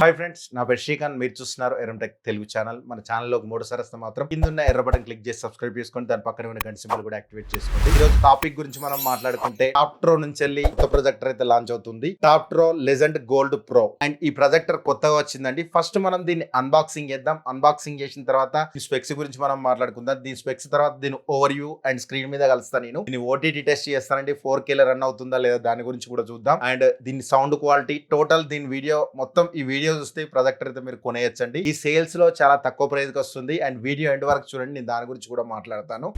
Hi friends, నా పేరు శ్రీకాంత్. మీరు చూస్తున్నారు ఎరంటెక్ తెలుగు ఛానల్. మన ఛానల్లోకి మూడోసారి వస్తే మాత్రం కింద ఎర్ర బటన్ క్లిక్ చేసి సబ్స్క్రైబ్ చేసుకోండి. దాని పక్కన ఉన్న గంట సింబల్ కూడా యాక్టివేట్ చేసుకోండి. ఈ రోజు టాపిక్ గురించి మనం మాట్లాడుకుంటే టాప్ట్రో నుంచి వెళ్ళి కొత్త ప్రొజెక్టర్ అయితే లాంచ్ అవుతుంది. టాప్ట్రో లెజెండ్ గోల్డ్ ప్రో. అండ్ ఈ ప్రొజెక్టర్ కొత్తగా వచ్చిందండి. ఫస్ట్ మనం దీన్ని అన్బాక్సింగ్ చేద్దాం. అన్బాక్సింగ్ చేసిన తర్వాత ఈ స్పెక్స్ గురించి మనం మాట్లాడుకుందాం. దీని స్పెక్స్ తర్వాత దీని ఓవర్ వ్యూ అండ్ స్క్రీన్ మీద కలుస్తాను. నేను దీన్ని ఓటీటీ టెస్ట్ చేస్తానండి. 4K రన్ అవుతుందా లేదా దాని గురించి కూడా చూద్దాం. అండ్ దీని సౌండ్ క్వాలిటీ టోటల్ దీని వీడియో మొత్తం ఈ వీడియో చూస్తే ప్రొజెక్టర్ అయితే మీరు కొనేయచ్చండి. ఈ సేల్స్ లో చాలా తక్కువ ప్రైస్ కి వస్తుంది. అండ్ వీడియో ఎండ్ వరకు చూడండి, నేను దాని గురించి కూడా మాట్లాడతాను.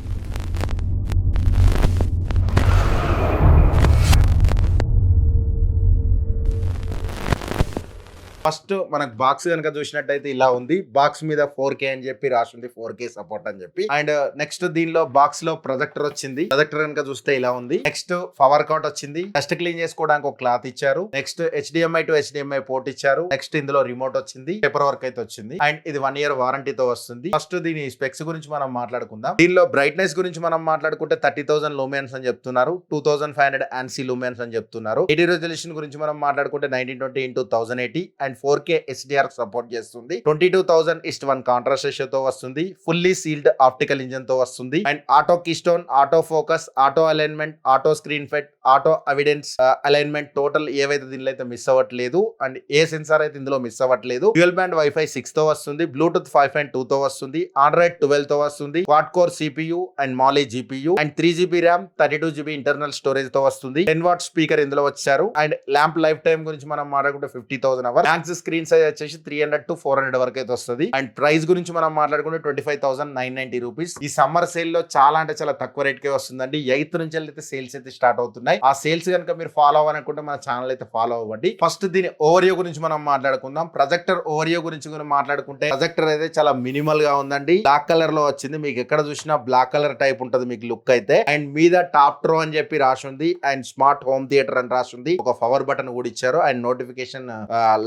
ఫస్ట్ మనకు బాక్స్ కనుక చూసినట్టయితే ఇలా ఉంది. బాక్స్ మీద 4K అని చెప్పి రాసింది, 4K సపోర్ట్ అని చెప్పి. అండ్ నెక్స్ట్ దీనిలో బాక్స్ లో ప్రొజెక్టర్ వచ్చింది. ప్రొజెక్టర్ కనుక చూస్తే ఇలా ఉంది. నెక్స్ట్ పవర్ కార్డ్ వచ్చింది. డస్ట్ క్లీన్ చేసుకోవడానికి ఒక క్లాత్ ఇచ్చారు. Next HDMI to HDMI port ఇచ్చారు. నెక్స్ట్ ఇందులో రిమోట్ వచ్చింది. పేపర్ వర్క్ అయితే వచ్చింది. అండ్ ఇది 1 year వారంటీతో వస్తుంది. ఫస్ట్ దీని స్పెక్స్ గురించి మనం మాట్లాడుకుందాం. దీనిలో బ్రైట్నెస్ గురించి మనం మాట్లాడుకుంటే 30,000 లూమియన్స్ అని చెప్తున్నారు. 2500 ANSI లూమియన్స్ అని చెప్తున్నారు. ఎడి రెజల్యూషన్ గురించి మనం మాట్లాడుకుంటే 1920x1080 and 4K HDR support చేస్తుంది. 22,000:1 కాంట్రాస్ట్ రేషియోతో వస్తుంది. ఫుల్లీ సీల్డ్ ఆప్టికల్ ఇంజన్ తో వస్తుంది. And auto keystone, auto focus, auto alignment, auto screen fit, auto avoidance alignment total ఏవైతే దీనిలో అయితే మిస్ అవ్వట్లేదు. అండ్ ఏ సెన్సార్ అయితే ఇందులో మిస్ అవ్వట్లేదు. డ్యూయల్ బ్యాండ్ వైఫై 6 తో వస్తుంది. బ్లూటూత్ 5.2 తో వస్తుంది. ఆండ్రాయిడ్ 12 తో వస్తుంది. Quad core CPU and Mali GPU and 3GB RAM, 32GB internal storage తో వస్తుంది. 10W స్పీకర్ ఇందులో వచ్చారు. అండ్ ల్యాంప్ లైఫ్ టైం గురించి మనం మాట్లాడుకుంటే 50,000 hours. మ్యాక్స్ స్క్రీన్ సైజ్ వచ్చేసి 300 to 400 వరకు అయితే వస్తుంది. అండ్ ప్రైస్ గురించి మనం మాట్లాడుకుంటే 25,990 రూపీస్. ఈ సమ్మర్ సేల్ లో చాలా అంటే చాలా తక్కువ రేట్ కే వస్తుందండి. 8th నుంచి అయితే సేల్స్ అయితే స్టార్ట్ అవుతున్నాయి. ఆ సేల్స్ కనుక మీరు ఫాలో అవ్వాలనుకుంటే మన ఛానల్ అయితే ఫాలో అవ్వండి. ఫస్ట్ దీని ఓవరియో గురించి మనం మాట్లాడుకుందాం. ప్రొజెక్టర్ ఓవరియో గురించి మాట్లాడుకుంటే ప్రొజెక్టర్ అయితే చాలా మినిమల్ గా ఉందండి. బ్లాక్ కలర్ లో వచ్చింది. మీకు ఎక్కడ చూసినా బ్లాక్ కలర్ టైప్ ఉంటది మీకు లుక్ అయితే. అండ్ మీద టాప్ట్రో అని చెప్పి రాసి ఉంది. అండ్ స్మార్ట్ హోమ్ థియేటర్ అని రాసి ఉంది. ఒక పవర్ బటన్ కూడా ఇచ్చారు. అండ్ నోటిఫికేషన్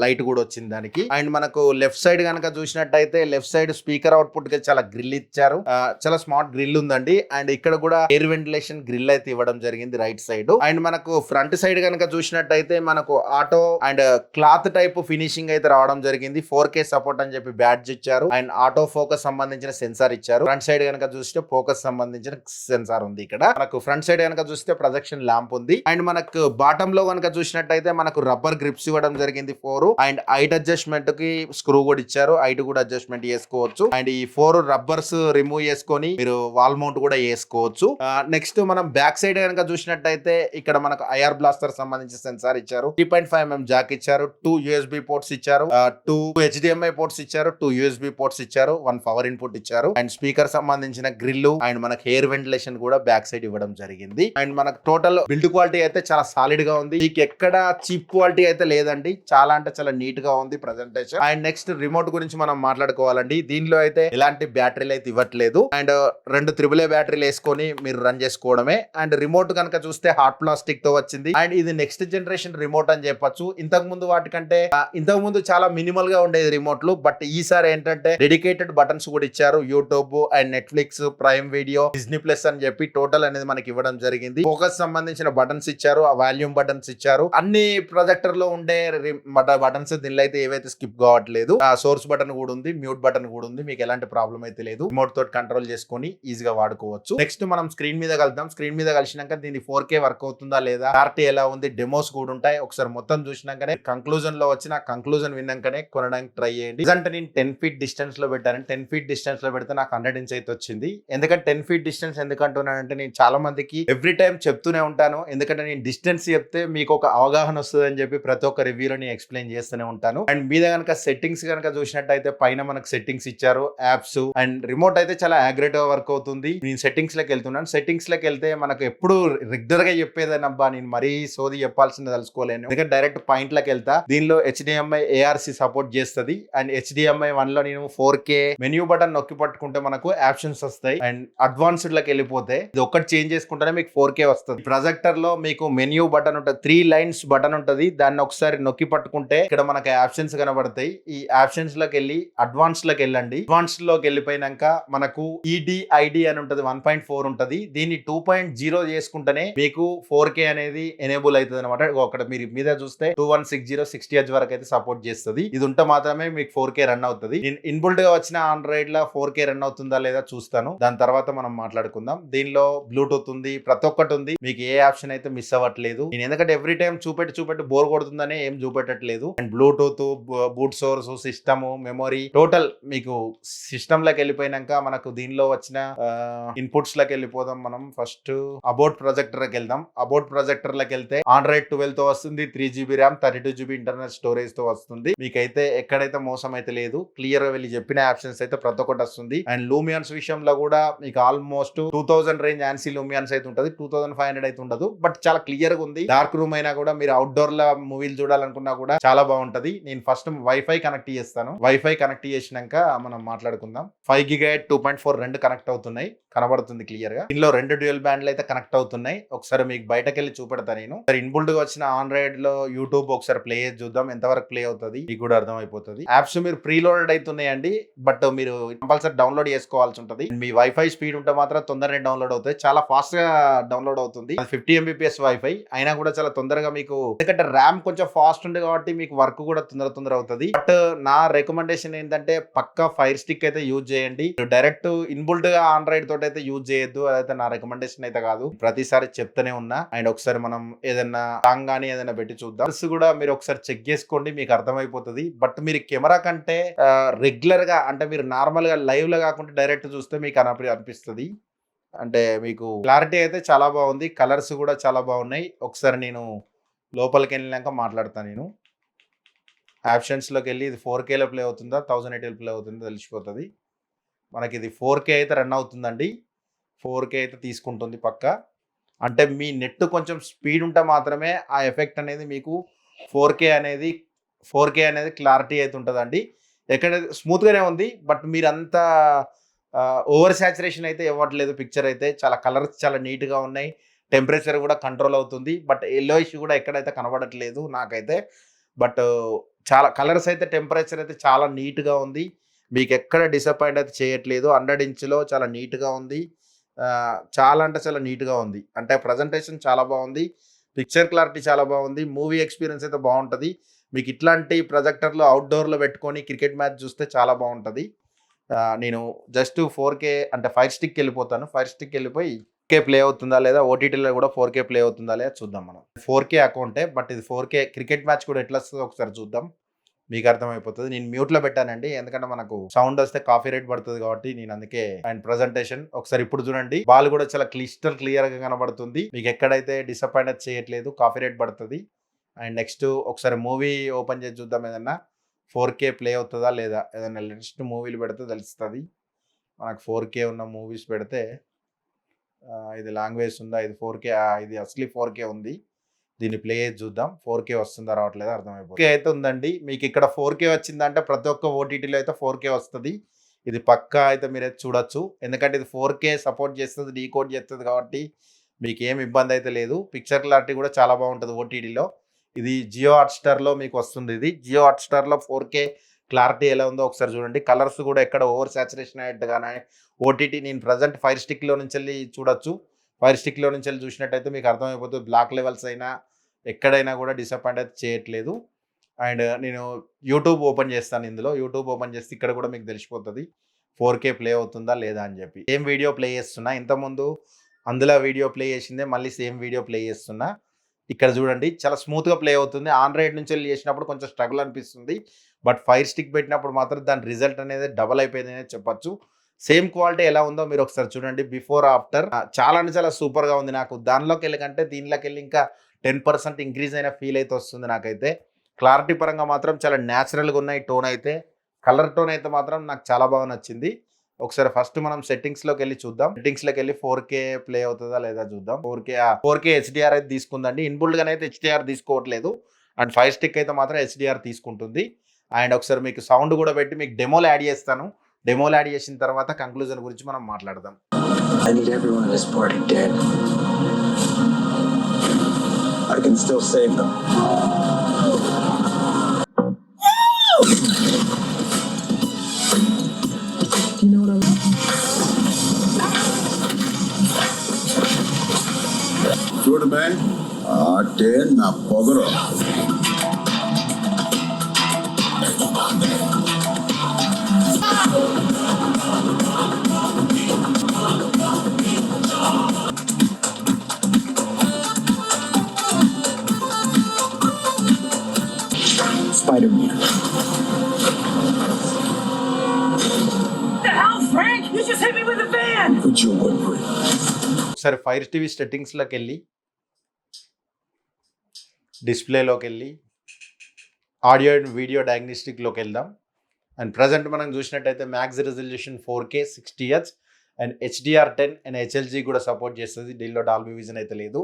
లైట్ కూడా వచ్చింది దానికి. అండ్ మనకు లెఫ్ట్ సైడ్ కనుక చూసినట్టయితే లెఫ్ట్ సైడ్ స్పీకర్ అవుట్పుట్ కి చాలా గ్రిల్ ఇచ్చారు. చాలా స్మార్ట్ గ్రిల్ ఉందండి. అండ్ ఇక్కడ కూడా ఎయిర్ వెంటిలేషన్ గ్రిల్ అయితే ఇవ్వడం జరిగింది రైట్ సైడ్. అండ్ మనకు ఫ్రంట్ సైడ్ కనుక చూసినట్టయితే మనకు auto and cloth type finishing అయితే రావడం జరిగింది. 4K సపోర్ట్ అని చెప్పి బ్యాడ్జ్ ఇచ్చారు. అండ్ ఆటో ఫోకస్ సంబంధించిన సెన్సార్ ఇచ్చారు. ఫ్రంట్ సైడ్ కనుక చూస్తే ఫోకస్ సంబంధించిన సెన్సార్ ఉంది. ఇక్కడ మనకు ఫ్రంట్ సైడ్ కనుక చూస్తే ప్రొజెక్షన్ ల్యాంప్ ఉంది. అండ్ మనకు బాటమ్ లో కనుక చూసినట్టయితే మనకు రబ్బర్ గ్రిప్స్ ఇవ్వడం జరిగింది 4. అండ్ హైట్ అడ్జస్ట్మెంట్ కి స్క్రూ కూడా ఇచ్చారు. హైట్ కూడా అడ్జస్ట్మెంట్ చేసుకోవచ్చు. అండ్ ఈ 4 రబ్బర్స్ రిమూవ్ చేసుకొని మీరు వాల్ మౌంట్ కూడా చేసుకోవచ్చు. నెక్స్ట్ మనం బ్యాక్ సైడ్ కనుక చూసినట్టయితే ఇక్కడ మనకు IR బ్లాస్టర్ సంబంధించిన సెన్సార్ ఇచ్చారు. 3.5mm జాక్ ఇచ్చారు. 2 USB పోర్ట్స్ ఇచ్చారు. 2 HDMI పోర్ట్స్ ఇచ్చారు. 2 USB పోర్ట్స్ ఇచ్చారు. 1 పవర్ ఇన్పుట్ ఇచ్చారు. అండ్ స్పీకర్ సంబంధించిన గ్రిల్ అండ్ మనకు ఎయిర్ వెంటిలేషన్ కూడా బ్యాక్ సైడ్ ఇవ్వడం జరిగింది. అండ్ మనకు టోటల్ బిల్డ్ క్వాలిటీ అయితే చాలా సాలిడ్ గా ఉంది. మీకు ఎక్కడ చీప్ క్వాలిటీ అయితే లేదండి. చాలా అంటే చాలా నీట్ గా ఉంది ప్రెజెంటేషన్. అండ్ నెక్స్ట్ రిమోట్ గురించి మనం మాట్లాడుకోవాలండి. దీనిలో అయితే ఎలాంటి బ్యాటరీలు అయితే ఇవ్వట్లేదు. అండ్ 2 AAA బ్యాటరీలు వేసుకొని మీరు రన్ చేసుకోవడమే. అండ్ రిమోట్ కనుక చూస్తే హాట్ ప్లాస్టిక్ తో వచ్చింది. అండ్ ఇది నెక్స్ట్ జనరేషన్ రిమోట్ అని చెప్పొచ్చు. ఇంతకు ముందు వాటికంటే ఇంతకు ముందు చాలా మినిమల్ గా ఉండేది రిమోట్లు. బట్ ఈసారి ఏంటంటే డెడికేటెడ్ బటన్స్ కూడా ఇచ్చారు. YouTube and Netflix, prime video, Disney plus అని చెప్పి టోటల్ అనేది మనకి ఇవ్వడం జరిగింది. ఫోకస్ సంబంధించిన బటన్స్ ఇచ్చారు. ఆ వాల్యూమ్ బటన్స్ ఇచ్చారు. అన్ని ప్రొజెక్టర్ లో ఉండే బటన్స్ దీనిలో అయితే ఏవైతే స్కిప్ కావట్లేదు. సోర్స్ బటన్ కూడా ఉంది. మ్యూట్ బటన్ కూడా ఉంది. మీకు ఎలాంటి ప్రాబ్లం అయితే లేదు. రిమోట్ తోటి కంట్రోల్ చేసుకొని ఈజీగా వాడుకోవచ్చు. నెక్స్ట్ మనం స్క్రీన్ మీద కలుద్దాం. స్క్రీన్ మీద కలిసినాక దీని 4K వర్క్ అవుతుందా లేదా, క్లారిటీ ఎలా ఉంది, డెమోస్ కూడా ఉంటాయి. ఒకసారి మొత్తం చూసినాకనే కంక్లూజన్ లో వచ్చి నా కంక్లూజన్ విన్నాకనే కొనడానికి ట్రై చేయండి. అంటే నేను 10 feet డిస్టెన్స్ లో పెట్టాను. 10 feet డిస్టెన్స్ లో పెడితే నాకు 100 inch అయితే వచ్చింది. ఎందుకంటే 10 feet డిస్టెన్స్ ఎందుకంటున్నానంటే నేను చాలా మందికి ఎవ్రీ టైం చెప్తూనే ఉంటాను. ఎందుకంటే నేను డిస్టెన్స్ చెప్తే మీకు ఒక అవగాహన వస్తుంది అని చెప్పి ప్రతి ఒక్క రివ్యూలో నేను ఎక్స్ప్లెయిన్ చేస్తూనే ఉంటాను. అండ్ మీద కనుక సెట్టింగ్స్ కనుక చూసినట్టయితే పైన మనకు సెట్టింగ్స్ ఇచ్చారు. యాప్స్ అండ్ రిమోట్ అయితే చాలా యాగ్రేట్ గా వర్క్ అవుతుంది. నేను సెట్టింగ్స్ లోకి వెళ్తున్నాను. సెట్టింగ్స్ లోకి వెళ్తే మనకు ఎప్పుడు రెగ్యులర్ గా చెప్పేదేనబ్బా, నేను మరీ సోది చెప్పాల్సింది తెలుసుకోలేను. ఎందుకంటే డైరెక్ట్ పాయింట్ లోకి వెళ్తా. దీనిలో HDMI ARC సపోర్ట్ చేస్తుంది. అండ్ HDMI 1 లో నేను 4K మెన్యూ బటన్ నొక్కి పట్టుకుంటే మనకు ఆప్షన్స్ వస్తాయి. అండ్ అడ్వాన్స్డ్ లోకి వెళ్ళిపోతే ఇది ఒక్కటి చేంజ్ చేసుకుంటేనే మీకు 4K వస్తుంది. ప్రొజెక్టర్ లో మీకు మెన్యూ బటన్ ఉంటుంది. 3 lines బటన్ ఉంటుంది. దాన్ని ఒకసారి నొక్కి పట్టుకుంటే ఇక్కడ మనకి ఆప్షన్స్ కనబడతాయి. ఈ ఆప్షన్స్ లోకి వెళ్ళి అడ్వాన్స్ లోకి వెళ్ళండి. అడ్వాన్స్ లోకి వెళ్ళిపోయినాక మనకు EDID అని ఉంటది. 1.4 ఉంటది. దీన్ని 2.0 చేసుకుంటేనే మీకు 4K అనేది ఎనేబుల్ అవుతుంది అనమాట. అక్కడ మీరు మీద చూస్తే 2160 60Hz వరకు అయితే సపోర్ట్ చేస్తుంది. ఇది ఉంటే మాత్రమే మీకు 4K రన్ అవుతుంది. ఇన్బుల్ట్ గా వచ్చిన ఆండ్రాయిడ్ లో 4K రన్ అవుతుందా లేదా చూస్తాను, దాని తర్వాత మనం మాట్లాడుకుందాం. దీనిలో బ్లూటూత్ ఉంది, ప్రతి ఒక్కటి ఉంది, మీకు ఏ ఆప్షన్ అయితే మిస్ అవ్వట్లేదు. నేను ఎందుకంటే ఎవ్రీ టైం చూపెట్టి బోర్ కొడుతుందని ఏం చూపెట్టట్లేదు. And Bluetooth, boot source, system, memory, total మీకు సిస్టమ్ లోకి వెళ్ళిపోయినాక మనకు దీనిలో వచ్చిన ఇన్పుట్స్ లోకి వెళ్ళిపోదాం. మనం ఫస్ట్ అబౌట్ ప్రొజెక్టర్ కి వెళ్దాం. అబౌట్ ప్రొజెక్టర్ లోకి వెళ్తే ఆండ్రాయిడ్ 12 తో వస్తుంది, 3GB RAM, 32GB internal storage తో వస్తుంది. మీకైతే ఎక్కడైతే మోసం అయితే లేదు. క్లియర్ గా వెళ్ళి చెప్పిన ఆప్షన్స్ అయితే ప్రతి ఒక్కటి వస్తుంది. అండ్ లూమియన్స్ విషయంలో కూడా మీకు ఆల్మోస్ట్ 2000 రేంజ్ ఆన్సీ లూమియన్స్ అయితే ఉంటుంది, 2500 అయితే ఉండదు. బట్ చాలా క్లియర్ గా ఉంది. డార్క్ రూమ్ అయినా కూడా మీరు అవుట్డోర్ లో మూవీలు చూడాలనుకున్నా కూడా చాలా బాగుంటది. నేను ఫస్ట్ వైఫై కనెక్ట్ చేస్తాను. వైఫై కనెక్ట్ చేసినాక మనం మాట్లాడుకుందాం. 5GHz 2.4 రెండు కనెక్ట్ అవుతున్నాయి, కనబడుతుంది క్లియర్ గా. దీనిలో 2 డ్యూయల్ బ్యాండ్లు అయితే కనెక్ట్ అవుతున్నాయి. ఒకసారి మీకు బయటకు వెళ్ళి చూపెడతా నేను. ఇన్బుల్ట్ గా వచ్చిన ఆండ్రాయిడ్ లో యూట్యూబ్ ఒకసారి ప్లే చేసి చూద్దాం ఎంతవరకు ప్లే అవుతుంది, మీకు కూడా అర్థం అయిపోతుంది. యాప్స్ మీరు ప్రీలోడెడ్ అవుతున్నాయండి, బట్ మీరు కంపల్సరీ డౌన్లోడ్ చేసుకోవాల్సి ఉంటుంది. మీ వైఫై స్పీడ్ ఉంటే మాత్రం తొందరగా డౌన్లోడ్ అవుతుంది, చాలా ఫాస్ట్ గా డౌన్లోడ్ అవుతుంది. 50 Mbps వైఫై అయినా కూడా చాలా తొందరగా మీకు, ఎందుకంటే ర్యామ్ కొంచెం ఫాస్ట్ ఉంది కాబట్టి మీకు వర్క్ కూడా తొందర అవుతుంది. బట్ నా రికమెండేషన్ ఏంటంటే పక్కా ఫైర్ స్టిక్ అయితే యూజ్ చేయండి. డైరెక్ట్ ఇన్బుల్ట్ గా ఆండ్రాయిడ్ తోటి అయితే యూజ్ చేయొద్దు, అదైతే నా రికమెండేషన్ అయితే కాదు. ప్రతిసారి చెప్తూనే ఉన్నా. అండ్ ఒకసారి మనం ఏదైనా సాంగ్ కానీ ఏదైనా పెట్టి చూద్దాం. కూడా మీరు ఒకసారి చెక్ చేసుకోండి, మీకు అర్థమైపోతుంది. బట్ మీరు కెమెరా కంటే రెగ్యులర్ గా, అంటే మీరు నార్మల్ గా లైవ్ లో కాకుండా డైరెక్ట్ చూస్తే మీకు అనిపిస్తుంది. అంటే మీకు క్లారిటీ అయితే చాలా బాగుంది, కలర్స్ కూడా చాలా బాగున్నాయి. ఒకసారి నేను లోపలికి వెళ్ళినాక మాట్లాడతాను. నేను ఆప్షన్స్ లోకి వెళ్ళి ఇది 4K లో ప్లే అవుతుందా 1080 ప్లే అవుతుందో తెలిసిపోతుంది. మనకి ఇది 4K అయితే రన్ అవుతుందండి. 4K అయితే తీసుకుంటుంది పక్క. అంటే మీ నెట్ కొంచెం స్పీడ్ ఉంటే మాత్రమే ఆ ఎఫెక్ట్ అనేది మీకు 4K అనేది క్లారిటీ అయితే ఉంటుందండి. ఎక్కడ స్మూత్గానే ఉంది, బట్ మీరంతా ఓవర్ సాచురేషన్ అయితే ఇవ్వట్లేదు. పిక్చర్ అయితే చాలా కలర్స్ చాలా నీట్గా ఉన్నాయి, టెంపరేచర్ కూడా కంట్రోల్ అవుతుంది. బట్ ఎల్లోయిష్ కూడా ఎక్కడైతే కనబడట్లేదు నాకైతే. బట్ చాలా కలర్స్ అయితే, టెంపరేచర్ అయితే చాలా నీట్గా ఉంది, మీకు ఎక్కడ డిసప్పాయింట్ అయితే చేయట్లేదు. 100 ఇంచ్లో చాలా నీట్గా ఉంది, చాలా అంటే చాలా నీట్గా ఉంది. అంటే ప్రజెంటేషన్ చాలా బాగుంది, పిక్చర్ క్లారిటీ చాలా బాగుంది, మూవీ ఎక్స్పీరియన్స్ అయితే బాగుంటుంది. మీకు ఇట్లాంటి ప్రొజెక్టర్లో అవుట్డోర్లో పెట్టుకొని క్రికెట్ మ్యాచ్ చూస్తే చాలా బాగుంటుంది. నేను జస్ట్ 4K అంటే ఫైర్ స్టిక్ వెళ్ళిపోతాను. ఫైర్ స్టిక్ వెళ్ళిపోయి 4K ప్లే అవుతుందా లేదా, ఓటీటీలో కూడా 4K ప్లే అవుతుందా లేదా చూద్దాం. మనం 4K అకౌంటే, బట్ ఇది 4K క్రికెట్ మ్యాచ్ కూడా ఎట్లా వస్తుందో ఒకసారి చూద్దాం, మీకు అర్థమైపోతుంది. నేను మ్యూట్లో పెట్టానండి, ఎందుకంటే మనకు సౌండ్ వస్తే కాపీ రైట్ పడుతుంది కాబట్టి నేను అందుకే. అండ్ ప్రజెంటేషన్ ఒకసారి ఇప్పుడు చూడండి, బాల్ కూడా చాలా క్లియర్ గా కనబడుతుంది, మీకు ఎక్కడైతే డిసప్పాయింట్ చేయట్లేదు, కాపీ రైట్ పడుతుంది. అండ్ నెక్స్ట్ ఒకసారి మూవీ ఓపెన్ చేసి చూద్దాం, ఏదన్నా 4K ప్లే అవుతుందా లేదా. ఏదైనా నెక్స్ట్ మూవీలు పెడితే తెలుస్తుంది మనకు. 4K ఉన్న మూవీస్ పెడితే ఇది లాంగ్వేజ్ ఉందా, ఇది 4K, ఇది అసలీ 4K ఉంది, దీన్ని ప్లే చేసి చూద్దాం 4K వస్తుందా రావట్లేదా అర్థమైపోతుంది. 4K అయితే ఉందండి, మీకు ఇక్కడ 4K వచ్చిందంటే ప్రతి ఒక్క ఓటీటీలో అయితే 4K వస్తుంది. ఇది పక్కా అయితే మీరైతే చూడొచ్చు, ఎందుకంటే ఇది 4K సపోర్ట్ చేస్తుంది, డీకోడ్ చేస్తుంది కాబట్టి మీకు ఏం ఇబ్బంది అయితే లేదు. పిక్చర్ క్లారిటీ కూడా చాలా బాగుంటుంది ఓటీటీలో. ఇది జియో హాట్స్టార్లో మీకు వస్తుంది. ఇది జియో హాట్స్టార్లో 4K క్లారిటీ ఎలా ఉందో ఒకసారి చూడండి. కలర్స్ కూడా ఎక్కడ ఓవర్ సాచురేషన్ అయ్యేట్టుగానే ఓటీటీ నేను ప్రజెంట్ ఫైర్ స్టిక్లో నుంచి వెళ్ళి చూడొచ్చు. ఫైర్ స్టిక్లో నుంచి వెళ్ళి చూసినట్టయితే మీకు అర్థమైపోతుంది, బ్లాక్ లెవెల్స్ అయినా ఎక్కడైనా కూడా డిసప్పాయింట్ అయితే చేయట్లేదు. అండ్ నేను యూట్యూబ్ ఓపెన్ చేస్తాను. ఇందులో యూట్యూబ్ ఓపెన్ చేస్తే ఇక్కడ కూడా మీకు తెలిసిపోతుంది 4K ప్లే అవుతుందా లేదా అని చెప్పి. సేమ్ వీడియో ప్లే చేస్తున్నా, ఇంతకుముందు అందులో వీడియో ప్లే చేసిందే మళ్ళీ సేమ్ వీడియో ప్లే చేస్తున్నా. ఇక్కడ చూడండి చాలా స్మూత్గా ప్లే అవుతుంది. ఆండ్రాయిడ్ నుంచి వెళ్ళి చేసినప్పుడు కొంచెం స్ట్రగుల్ అనిపిస్తుంది, బట్ ఫైర్ స్టిక్ పెట్టినప్పుడు మాత్రం దాని రిజల్ట్ అనేది డబల్ అయిపోయింది అనేది చెప్పచ్చు. సేమ్ క్వాలిటీ ఎలా ఉందో మీరు ఒకసారి చూడండి, బిఫోర్ ఆఫ్టర్ చాలా అంటే చాలా సూపర్గా ఉంది. నాకు దానిలోకి వెళ్ళి కంటే దీనిలోకి వెళ్ళి ఇంకా 10% ఇంక్రీజ్ అయిన ఫీల్ అయితే వస్తుంది నాకైతే. క్లారిటీ పరంగా మాత్రం చాలా న్యాచురల్గా ఉన్నాయి. టోన్ అయితే, కలర్ టోన్ అయితే మాత్రం నాకు చాలా బాగా నచ్చింది. ఒకసారి ఫస్ట్ మనం సెట్టింగ్స్లోకి వెళ్ళి చూద్దాం. సెట్టింగ్స్లోకి వెళ్ళి 4K ప్లే అవుతుందా లేదా చూద్దాం. 4K HDR అయితే తీసుకుందండి, ఇన్బుల్డ్గానే అయితే HDR తీసుకోవట్లేదు. అండ్ ఫైర్ స్టిక్ అయితే మాత్రం HDR తీసుకుంటుంది. అండ్ ఒకసారి మీకు సౌండ్ కూడా పెట్టి మీకు డెమోలు యాడ్ చేస్తాను. డెమోలు యాడ్ చేసిన తర్వాత కంక్లూజన్ గురించి మనం మాట్లాడదాం. I need everyone in this party dead. I can still save them. You know what I mean? Jordan బే ఆటే నా పొగరు. Spider-Man. The hell, Frank? You just hit me with a van! Put your wood free. ఒకసారి fire TV సెట్టింగ్స్లోకి వెళ్ళి డిస్ప్లేలోకి వెళ్ళి audio and video డయాగ్నోస్టిక్లోకి వెళ్దాం. And present మనం చూసినట్టయితే max resolution 4K 60Hz and HDR10 and HLG కూడా సపోర్ట్ చేస్తుంది. దీనిలో Dolby vision అయితే లేదు.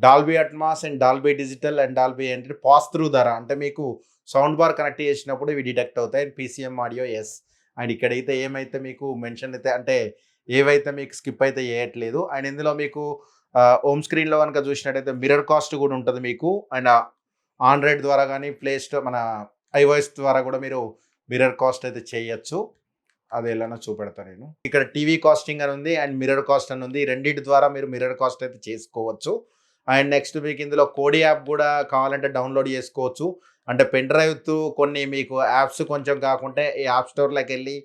Dolby Atmos and Dolby digital and Dolby ఏంటంటే పాస్ త్రూ ధర అంటే మీకు సౌండ్ బార్ కనెక్ట్ చేసినప్పుడు ఇవి డిటెక్ట్ అవుతాయి. And PCM audio S. And ఇక్కడైతే ఏమైతే మీకు మెన్షన్ అయితే అంటే ఏవైతే మీకు స్కిప్ అయితే చేయట్లేదు. అండ్ ఇందులో మీకు హోమ్ స్క్రీన్లో కనుక చూసినట్టయితే మిర్రర్ కాస్ట్ కూడా ఉంటుంది మీకు. అండ్ ఆండ్రాయిడ్ ద్వారా కానీ ప్లే స్టోర్ మన iOS ద్వారా కూడా మీరు మిర్రర్ కాస్ట్ అయితే చేయొచ్చు. అది ఎలానో చూపెడతాను నేను. ఇక్కడ టీవీ కాస్టింగ్ అని ఉంది అండ్ మిర్రర్ కాస్ట్ అని ఉంది. రెండింటి ద్వారా మీరు మిర్రర్ కాస్ట్ అయితే చేసుకోవచ్చు. అండ్ నెక్స్ట్ మీకు ఇందులో కోడి యాప్ కూడా కావాలంటే డౌన్లోడ్ చేసుకోవచ్చు. అంటే పెన్ డ్రైవ్తో కొన్ని మీకు యాప్స్ కొంచెం కాకుంటే ఈ యాప్ స్టోర్లోకి వెళ్ళి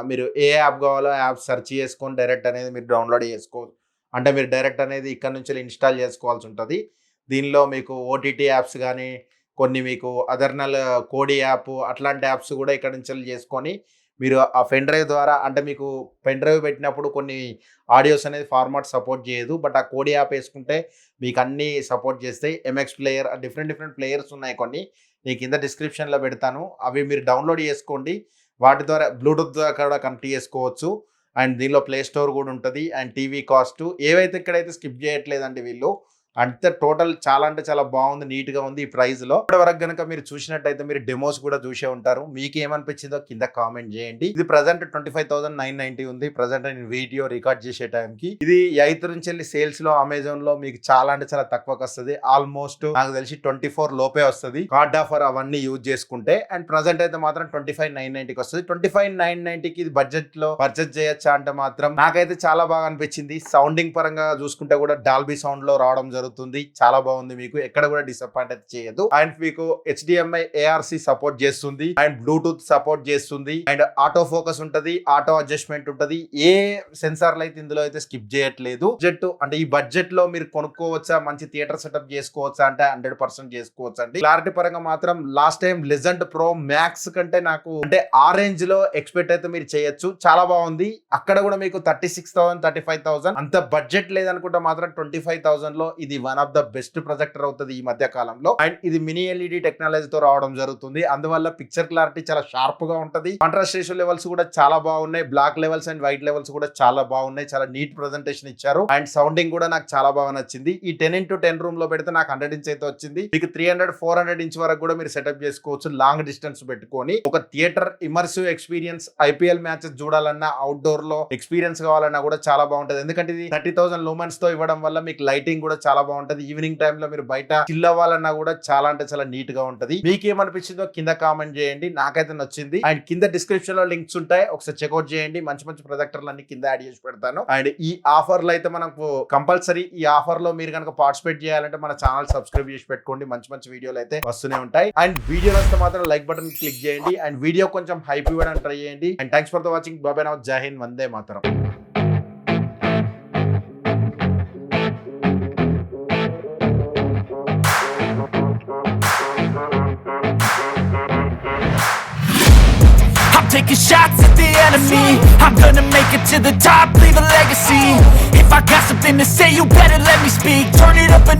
మీరు ఏ యాప్ కావాలో యాప్ సెర్చ్ చేసుకొని డైరెక్ట్ అనేది మీరు డౌన్లోడ్ చేసుకోవచ్చు. అంటే మీరు డైరెక్ట్ అనేది ఇక్కడ నుంచి ఇన్స్టాల్ చేసుకోవాల్సి ఉంటుంది. దీనిలో మీకు OTT యాప్స్ కానీ కొన్ని మీకు అదర్నల్ కోడి యాప్ అట్లాంటి యాప్స్ కూడా ఇక్కడ నుంచి చేసుకొని మీరు ఆ పెన్ డ్రైవ్ ద్వారా అంటే మీకు పెన్ డ్రైవ్ పెట్టినప్పుడు కొన్ని ఆడియోస్ అనేది ఫార్మాట్ సపోర్ట్ చేయదు. బట్ ఆ కోడి యాప్ వేసుకుంటే మీకు అన్నీ సపోర్ట్ చేస్తాయి. MX ప్లేయర్ డిఫరెంట్ ప్లేయర్స్ ఉన్నాయి కొన్ని. నేను కింద డిస్క్రిప్షన్లో పెడతాను. అవి మీరు డౌన్లోడ్ చేసుకోండి. వాటి ద్వారా బ్లూటూత్ ద్వారా కూడా కనెక్ట్ చేసుకోవచ్చు. అండ్ దీనిలో ప్లే స్టోర్ కూడా ఉంటుంది. అండ్ టీవీ కాస్ట్ ఏవైతే ఇక్కడైతే స్కిప్ చేయట్లేదండి వీళ్ళు. అంతే టోటల్ చాలా అంటే చాలా బాగుంది, నీట్గా ఉంది ఈ ప్రైస్లో. ఇప్పటివరకు కనుక మీరు చూసినట్టయితే మీరు డెమోస్ కూడా చూసే ఉంటారు. మీకు ఏమనిపించిందో కింద కామెంట్ చేయండి. ఇది ప్రజెంట్ 25,990 ఉంది ప్రజెంట్ నేను వీడియో రికార్డ్ చేసే టైంకి. ఇది 8 నుంచి వెళ్ళి సేల్స్లో అమెజాన్లో మీకు చాలా అంటే చాలా తక్కువకి వస్తుంది. ఆల్మోస్ట్ నాకు తెలిసి 24 లోపే వస్తుంది కార్డ్ ఆఫర్ అవన్నీ యూజ్ చేసుకుంటే. అండ్ ప్రజెంట్ అయితే మాత్రం 25,990కి వస్తుంది. 25,990కి ఇది బడ్జెట్లో పర్చేస్ చేయొచ్చా అంటే మాత్రం నాకైతే చాలా బాగా అనిపించింది. సౌండింగ్ పరంగా చూసుకుంటే కూడా డాల్బీ సౌండ్ లో రావడం జరుగుతుంది. చాలా బాగుంది. మీకు ఎక్కడ కూడా డిసప్పాయింట్ అయితే చేయదు. అండ్ మీకు HDMI ARC సపోర్ట్ చేస్తుంది అండ్ బ్లూటూత్ సపోర్ట్ చేస్తుంది అండ్ ఆటో ఫోకస్ ఉంటది, ఆటో అడ్జస్ట్మెంట్ ఉంటది. ఏ సెన్సార్లు అయితే ఇందులో అయితే స్కిప్ చేయట్లేదు. బడ్జెట్ అంటే ఈ బడ్జెట్ లో మీరు కొనుక్కోవచ్చా, మంచి థియేటర్ సెటప్ చేసుకోవచ్చా అంటే 100% చేసుకోవచ్చు అండి. క్లారిటీ పరంగా మాత్రం last time legend pro max కంటే నాకు అంటే ఆ రేంజ్ లో ఎక్స్పెక్ట్ అయితే మీరు చేయొచ్చు. చాలా బాగుంది. అక్కడ కూడా మీకు 36,000 35,000 అంత బడ్జెట్ లేదనుకుంటే మాత్రం 25,000 లో ఇది one of the best projector అవుతుంది ఈ మధ్య కాలంలో. అండ్ ఇది మినీ LED టెక్నాలజీతో రావడం జరుగుతుంది. అందువల్ల పిక్చర్ క్లారిటీ చాలా షార్ప్ గా ఉంటది. కాంట్రాస్ట్ రేషియో లెవెల్స్ కూడా చాలా బాగున్నాయి. Black levels and white levels కూడా చాలా బాగున్నాయి. చాలా నీట్ ప్రెజెంటేషన్ ఇచ్చారు. అండ్ సౌండింగ్ కూడా నాకు చాలా బాగా నచ్చింది. ఈ 10x10 రూమ్ లో పెడితే నాకు 100 ఇంచ్ అయితే వచ్చింది. మీకు 300-400 ఇంచ్ వరకు కూడా మీరు సెటప్ చేసుకోవచ్చు. లాంగ్ డిస్టెన్స్ పెట్టుకొని ఒక theatre immersive experience IPL matches చూడాలన్నా అవుట్డోర్ లో ఎక్స్పీరియన్స్ కావాలన్నా కూడా చాలా బాగుంటది. ఎందుకంటే ఇది 30,000 లూమెన్స్ తో ఇవ్వడం వల్ల మీకు లైటింగ్ కూడా చాలా బాగుంటది. ఈవినింగ్ టైమ్ లో మీరు బయట చిల్ అవ్వాలన్నా కూడా చాలా అంటే చాలా నీట్ గా ఉంటది. మీకు ఏమనిపించిందో కింద కామెంట్ చేయండి. నాకైతే నచ్చింది. అండ్ కింద డిస్క్రిప్షన్ లో లింక్స్ ఉంటాయి, ఒకసారి చెక్అౌట్ చేయండి. మంచి ప్రొజెక్టర్లు అన్ని కింద యాడ్ చేసి పెడతాను. అండ్ ఈ ఆఫర్ లో అయితే మనకు కంపల్సరీ ఈ ఆఫర్ లో మీరు కనుక పార్టిసిపేట్ చేయాలంటే మన ఛానల్ సబ్స్క్రైబ్ చేసి పెట్టుకోండి. మంచి వీడియోలు అయితే వస్తూనే ఉంటాయి. అండ్ వీడియో వస్తే మాత్రం లైక్ బటన్ క్లిక్ చేయండి. అండ్ వీడియో కొంచెం హైప్ ఇవ్వడానికి ట్రై చేయండి. And thanks for the watching. బాబాయ్ నౌ. జై Hind. Vande Mataram. Taking shots at the enemy. I'm gonna make it to the top, leave a legacy. If I got something to say, you better let me speak. Turn it up a